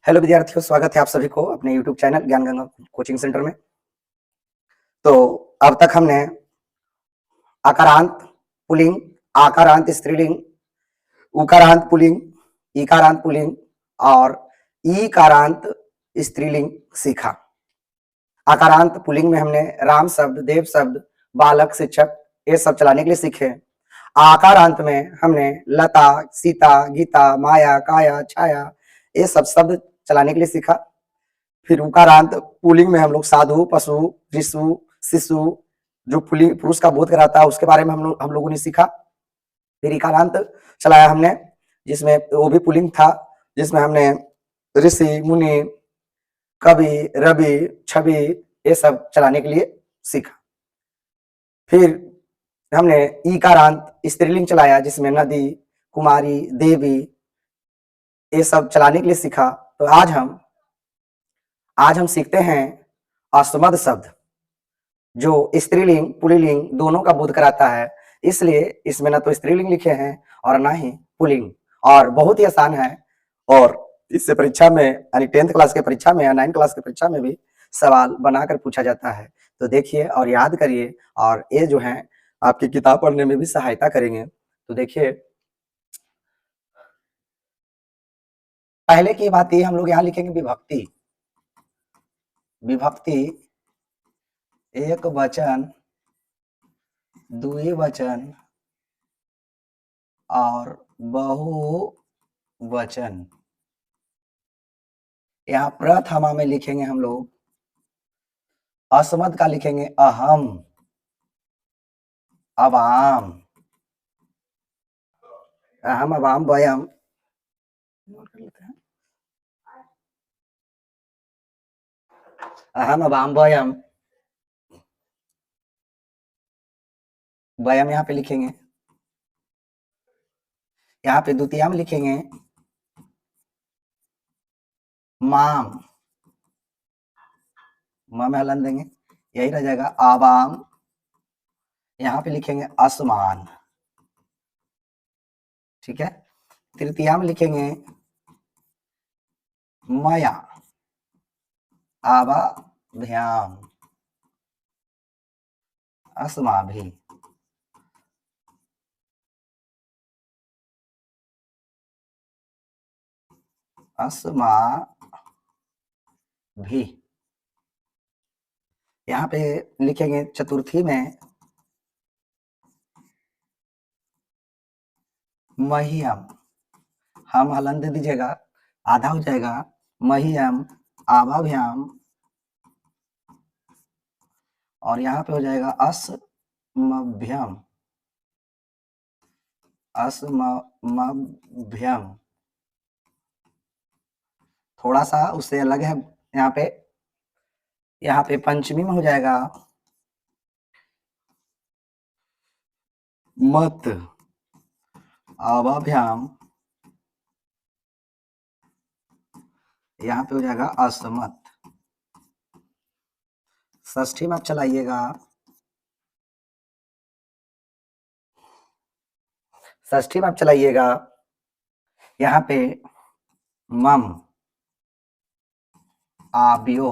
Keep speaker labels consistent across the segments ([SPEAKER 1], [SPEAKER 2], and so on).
[SPEAKER 1] Hello विद्यार्थियों, स्वागत है आप सभी को अपने YouTube चैनल ज्ञान गंगा कोचिंग सेंटर में। तो अब तक हमने आकारांत पुल्लिंग, आकारांत स्त्रीलिंग, उकारांत पुल्लिंग, इकारांत पुल्लिंग और ईकारांत स्त्रीलिंग सीखा। आकारांत पुल्लिंग में हमने राम शब्द, देव शब्द, बालक, शिक्षक ये सब चलाने के लिए सीखे। आकारांत में हमने लता, सीता, गीता, माया, काया, छाया ये सब शब्द चलाने के लिए सीखा। फिर उकारांत पुल्लिंग में हम लोग साधु, पशु, ऋषु, शिशु जो पुल्लिंग पुरुष का बोध कराता है उसके बारे में हम लोगों ने सीखा। फिर इकारांत चलाया हमने, जिसमें वो भी पुल्लिंग था, जिसमें हमने ऋषि, मुनि, कवि, रवि, छवि ये सब चलाने के लिए सीखा। फिर हमने ईकारांत स्त्रीलिंग चलाया, जिसमें नदी, कुमारी, देवी ये सब चलाने के लिए सीखा। तो आज हम सीखते हैं अस्मद शब्द, जो स्त्रीलिंग पुल्लिंग दोनों का बोध कराता है। इसलिए इसमें ना तो स्त्रीलिंग लिखे हैं और ना ही पुल्लिंग, और बहुत ही आसान है। और इससे परीक्षा में यानी 10th क्लास के परीक्षा में या 9th क्लास के परीक्षा में भी सवाल बनाकर पूछा जाता है। तो देखिए और याद करिए, और ये जो है आपकी किताब पढ़ने में भी सहायता करेंगे। तो देखिए, पहले की बात ये हम लोग यहाँ लिखेंगे विभक्ति। विभक्ति एक वचन, द्विवचन और बहुवचन। यहाँ प्रथमा में लिखेंगे हम लोग, अस्मद का लिखेंगे अहम, अवाम, अहम, अवाम, वयम। अहम, अवाम, वयम, वयम यहाँ पे लिखेंगे। यहाँ पे द्वितीया में लिखेंगे माम, मां में हलन देंगे, यही रह जाएगा आवाम। यहाँ पे लिखेंगे आसमान, ठीक है। तृतीया में लिखेंगे मया, आवाभ्याम, अस्मा भी। अस्मा भी। यहाँ पे लिखेंगे चतुर्थी में महियम, हम हलन दे दीजिएगा, आधा हो जाएगा महियम, आवाभ्याम, और यहाँ पे हो जाएगा अस्मभ्यम, अस्मभ्यम। थोड़ा सा उससे अलग है यहाँ पे पंचमी में हो जाएगा मत, आवाभ्याम, यहाँ पे हो जाएगा असमत। षष्ठी में आप चलाइएगा, षष्ठी में आप चलाइएगा यहाँ पे मम, आब्यो,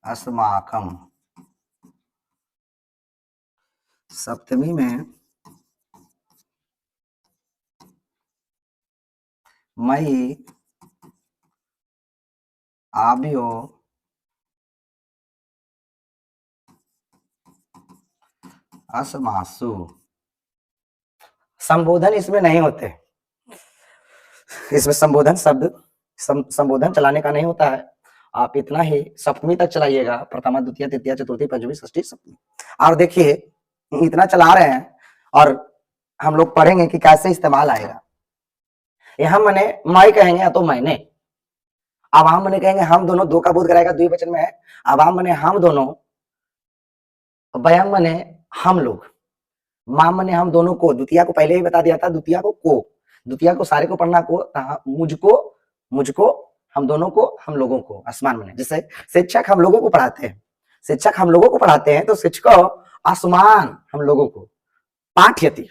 [SPEAKER 1] अस्माकम। सप्तमी में मई, आब्यो, अस्मासु। संबोधन इसमें नहीं होते, इसमें संबोधन शब्द संबोधन चलाने का नहीं होता है। आप इतना ही सप्तमी तक चलाइएगा, प्रथमा, द्वितीय, तृतीया, चतुर्थी, पंचमी, षष्ठी, सप्तमी। और देखिए इतना चला रहे हैं और हम लोग पढ़ेंगे कि कैसे इस्तेमाल आएगा। यहाँ मैंने मैं कहेंगे या तो मैंने, आवाम मैंने कहेंगे हम दोनों, दो का बोध कराएगा, द्विवचन में है। आवाम मैंने हम दोनों, वयम मैंने हम लोग, माम मैंने हम दोनों को, द्वितीया को पहले ही बता दिया था, द्वितीया को, द्वितीया को सारे को पढ़ना को, मुझको, हम दोनों को, हम लोगों को, आसमान मैंने। जैसे शिक्षक हम लोगों को पढ़ाते हैं, शिक्षक हम लोगों को पढ़ाते हैं, तो शिक्षक आसमान हम लोगों को, पाठयति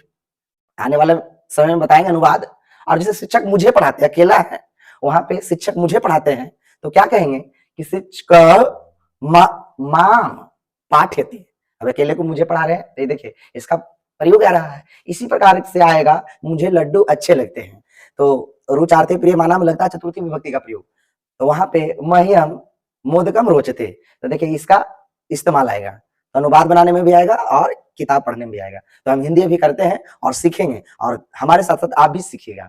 [SPEAKER 1] आने वाले समय में बताएंगे अनुवाद। और जैसे शिक्षक मुझे पढ़ाते हैं, अकेला है वहां पे शिक्षक मुझे पढ़ाते हैं तो क्या कहेंगे कि शिक्षक माम पाठ्यते। अब अकेले को मुझे पढ़ा रहे हैं तो ये देखिए इसका प्रयोग आ रहा है। इसी प्रकार से आएगा मुझे लड्डू अच्छे लगते हैं, तो रुचार्थे प्रिय माना में लगता है चतुर्थी विभक्ति का प्रयोग। तो वहां पे मह्यम मोदकम रोचते, तो देखिए इसका इस्तेमाल आएगा, तो अनुवाद बनाने में भी आएगा और किताब पढ़ने में भी आएगा। तो हम हिंदी भी करते हैं और सीखेंगे, और हमारे साथ साथ आप भी सीखिएगा।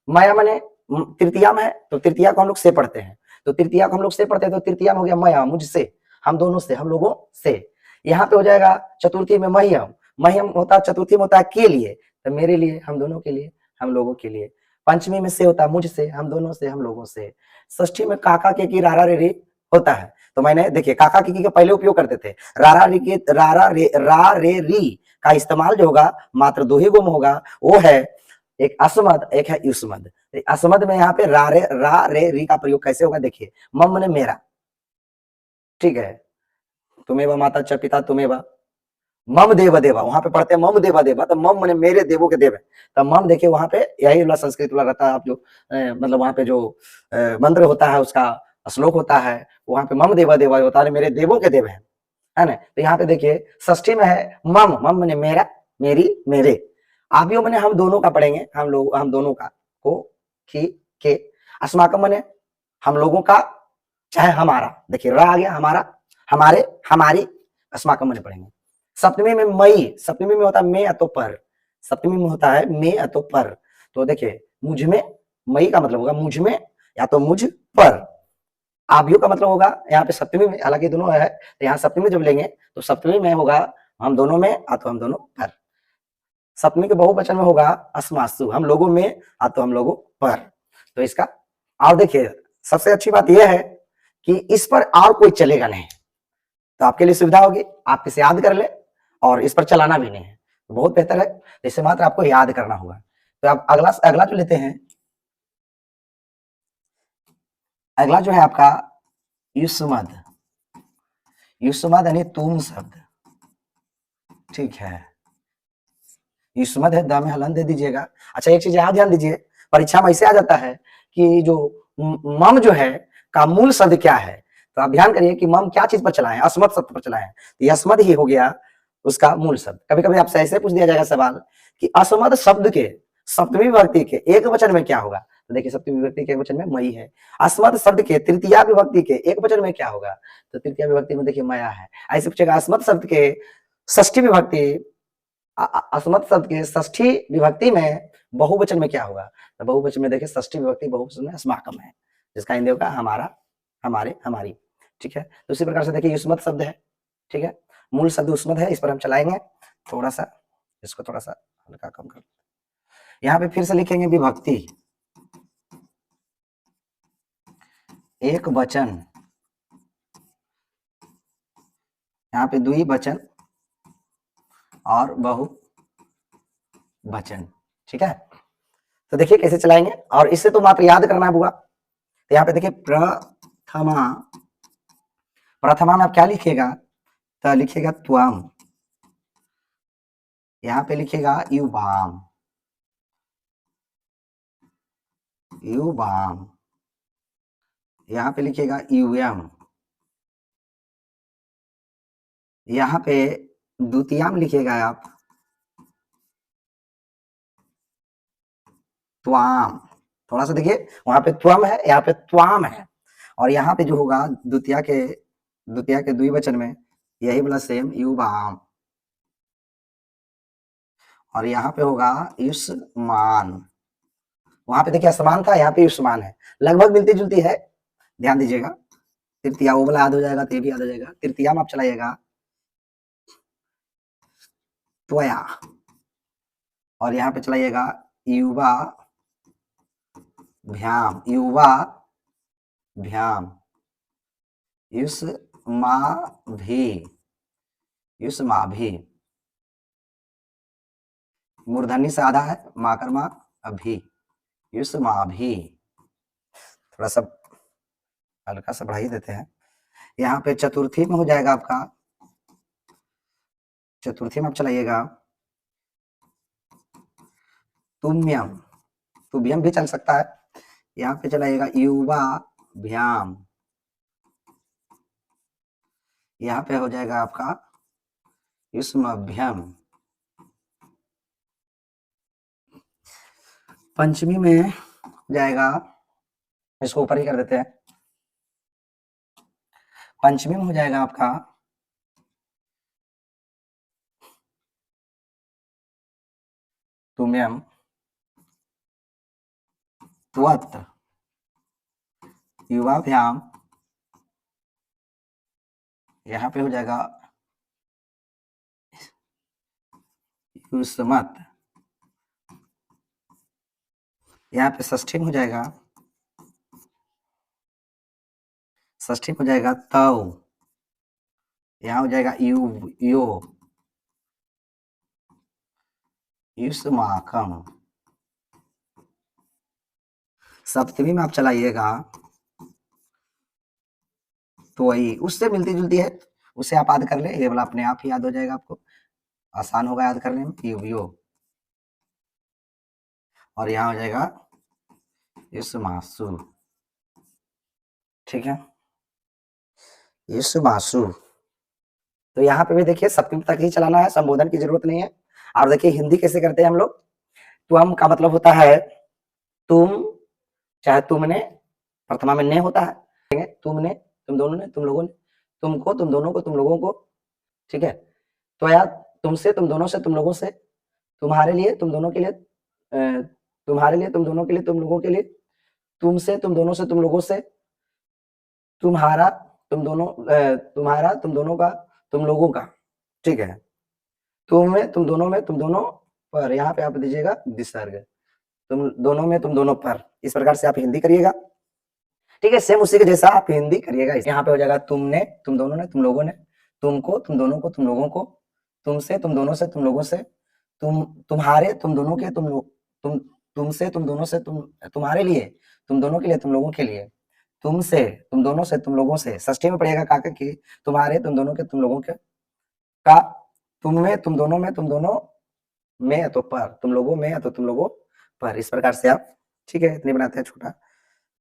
[SPEAKER 1] मया मने तृतीया में है, तो तृतीया को हम लोग से पढ़ते हैं, तो तृतीया को हम लोग से पढ़ते हैं, तो तृतीया में हो गया मया मुझसे, हम दोनों से, हम लोगों से। यहाँ पे हो जाएगा चतुर्थी में मह्यम, मह्यम होता है चतुर्थी में होता है के लिए, तो मेरे लिए, हम दोनों के लिए, हम लोगों के लिए। पंचमी में से होता है मुझसे, हम दोनों से, हम लोगों से। षष्ठी में काका के की रारा रे रे होता है, तो मैंने देखिए काका की का पहले उपयोग करते थे, रारा रे के रारा रे रा रे री का इस्तेमाल जो होगा मात्र दो ही गुम होगा, वो है एक अस्मद, एक है युष्मद। अस्मद में यहाँ पे रा रे री का प्रयोग कैसे होगा देखिए, मम ने मेरा, ठीक है, तुम्हें माता च पिता तुम्हें मम देव देवा, वहां पे पढ़ते हैं मम देवा देवा, तो मम माने मेरे देवों के देव है, तो मम देखिए वहां पे यही वाला संस्कृत वाला रहता है। आप जो मतलब वहां पे जो मंत्र होता है उसका श्लोक होता है, वहां पे मम देवा देवा होता है, मेरे देवों के देव है ना। तो यहाँ पे देखिए षष्ठी में है मम, मम माने मेरा, मेरी, मेरे। आबियो माने हम दोनों का पढ़ेंगे, हम लोग, हम दोनों का, को की के। अस्माकम माने हम लोगों का, चाहे हमारा, देखिए रा आ गया हमारा, हमारे, हमारी, अस्माकम माने पढ़ेंगे। सप्तमी में मई, सप्तमी में होता है मैं अतो पर, सप्तमी में होता है मैं अतो पर, तो देखिए मुझ में, मई का मतलब होगा मुझ में या तो मुझ पर। आबियो का मतलब होगा यहाँ पे सप्तमी में, हालांकि दोनों है, तो यहाँ सप्तमी जब लेंगे तो सप्तमी में होगा हम दोनों में या तो हम दोनों पर। सप्तमी के बहुवचन में होगा अस्मासु, हम लोगों में या तो हम लोगों पर। तो इसका, और देखिए सबसे अच्छी बात यह है कि इस पर और कोई चलेगा नहीं, तो आपके लिए सुविधा होगी, आप इसे याद कर ले और इस पर चलाना भी नहीं है, तो बहुत बेहतर है। इसे मात्र आपको याद करना होगा। तो आप अगला अगला जो लेते हैं, अगला जो है आपका युष्मद, युष्मद यानी तुम शब्द, ठीक है, युष्मद है, द में हलन दे दीजिएगा। अच्छा एक चीज यहाँ ध्यान दीजिए, परीक्षा में ऐसे आ जाता है कि जो मम जो है का मूल शब्द क्या है, तो आप ध्यान करिए कि मम क्या चीज पर चला है, अस्मद शब्द पर चला है, तो ये अस्मद ही हो गया उसका मूल शब्द। कभी कभी आपसे ऐसे पूछ दिया जाएगा सवाल कि अस्मद शब्द के सप्तमी विभक्ति के एक वचन में क्या होगा, तो देखिए सप्तमी विभक्ति के एक वचन में मई है। अस्मद शब्द के तृतीया विभक्ति के एक वचन में क्या होगा, तो तृतीया विभक्ति में देखिए मया है। ऐसे पूछेगा अस्मद शब्द के षष्ठी विभक्ति, अस्मद शब्द के षष्ठी विभक्ति में बहुवचन में क्या होगा, तो बहुवचन में देखिए षष्ठी विभक्ति बहुवचन में अस्माकम है, जिसका हिंदी होगा हमारा, हमारे, हमारी, ठीक है। तो उसी प्रकार से देखिए युष्मद शब्द है, ठीक है, मूल शब्द युष्मद है, इस पर हम चलाएंगे थोड़ा सा, इसको थोड़ा सा हल्का कम कर, यहाँ पे फिर से लिखेंगे विभक्ति, एक वचन, यहाँ पे द्विवचन और बहुवचन, ठीक है। तो देखिए कैसे चलाएंगे, और इससे तो मात्र याद करना होगा। तो यहाँ पे देखिए प्रथमा, प्रथमा में आप क्या लिखिएगा, तो लिखिएगा त्वम, यहाँ पे लिखिएगा युवाम, युवाम, यहाँ पे लिखिएगा यूएम, यहाँ पे द्वितीयाम लिखिएगा आप त्वाम, थोड़ा सा देखिए वहां पे त्वम है, यहाँ पे त्वाम है, और यहाँ पे जो होगा द्वितीया के द्विवचन में यही वाला सेम युवाम, और यहाँ पे होगा युष्मान, वहां पे देखिए असमान था, यहाँ पे युष्मान है, लगभग मिलती जुलती है, ध्यान दीजिएगा। तृतीया वो वाला याद हो जाएगा, तो ये भी याद हो जाएगा। तृतीया में आप चलाइएगा त्वया, और यहाँ पे चलाइएगा युवा भ्याम, युवा भ्याम, युष्मा भी, युष्मा भी, मूर्धन्य से आधा है, माकर्मा अभी, युष्मा भी, थोड़ा सा हल्का सा बढ़ा ही देते हैं। यहाँ पे चतुर्थी में हो जाएगा आपका, चतुर्थी में आप चलाइएगा तुम्यम, तुभ्यम भी चल सकता है, यहाँ पे चलाइएगा युवाभ्याम, यहाँ पे हो जाएगा आपका युष्माभ्याम। पंचमी में जाएगा, इसको ऊपर ही कर देते हैं, पंचमी में हो जाएगा आपका तुम्यम त्वत्, युवाभ्याम, यहाँ पे हो जाएगा युष्मत्, यहाँ पे षष्ठी में हो जाएगा, षष्ठी में हो जाएगा तव, यहाँ हो जाएगा यु यो, युष्माकम। सप्तमी में आप चलाइएगा तो वही उससे मिलती जुलती है, उसे आप याद कर ले, ये वाला अपने आप ही याद हो जाएगा, आपको आसान होगा याद करने में, यो, और यहाँ हो जाएगा युष्मासु, ठीक है, युष्मासु। तो यहाँ पे भी देखिए सप्तमी तक ही चलाना है, संबोधन की जरूरत नहीं है। और देखिए हिंदी कैसे करते हैं हम लोग, त्वम का मतलब होता है तुम, चाहे तुमने, प्रथमा में ने होता है, तुमने, तुम दोनों ने, तुम लोगों ने, तुमको, तुम दोनों को, तुम लोगों को, ठीक है। तो यार तुमसे, तुम दोनों से, तुम लोगों से, तुम्हारे लिए, तुम दोनों के लिए, तुम्हारे लिए, तुम दोनों के लिए, तुम लोगों के लिए, तुमसे, तुम दोनों से, तुम लोगों से, तुम्हारा, तुम दोनों, तुम्हारा, तुम दोनों का, तुम लोगों का, ठीक है। तुम में, तुम दोनों में, तुम दोनों पर, यहाँ पे आप दीजिएगा विसर्ग, तुम दोनों में, तुम दोनों पर, इस प्रकार से आप हिंदी करिएगा, ठीक है। सेम उसी के जैसा आप हिंदी करिएगा। यहाँ पे हो जाएगा तुमने, तुम दोनों ने, तुम लोगों ने, तुमको, तुम दोनों को, तुम लोगों को, तुमसे, तुम दोनों से, तुम लोगों से, तुम्हारे, तुम दोनों के, तुमसे, तुम दोनों से, तुम्हारे लिए, तुम दोनों के लिए, तुम लोगों के लिए, तुमसे, तुम दोनों से, तुम लोगों से, षष्ठी में पड़ेगा काका की, तुम्हारे, तुम दोनों के, तुम लोगों के, का, तुम में, तुम दोनों में, तुम दोनों में तो पर, तुम लोगों में तो तुम लोगों पर, इस प्रकार से आप, ठीक है, इतनी बनाते हैं छोटा।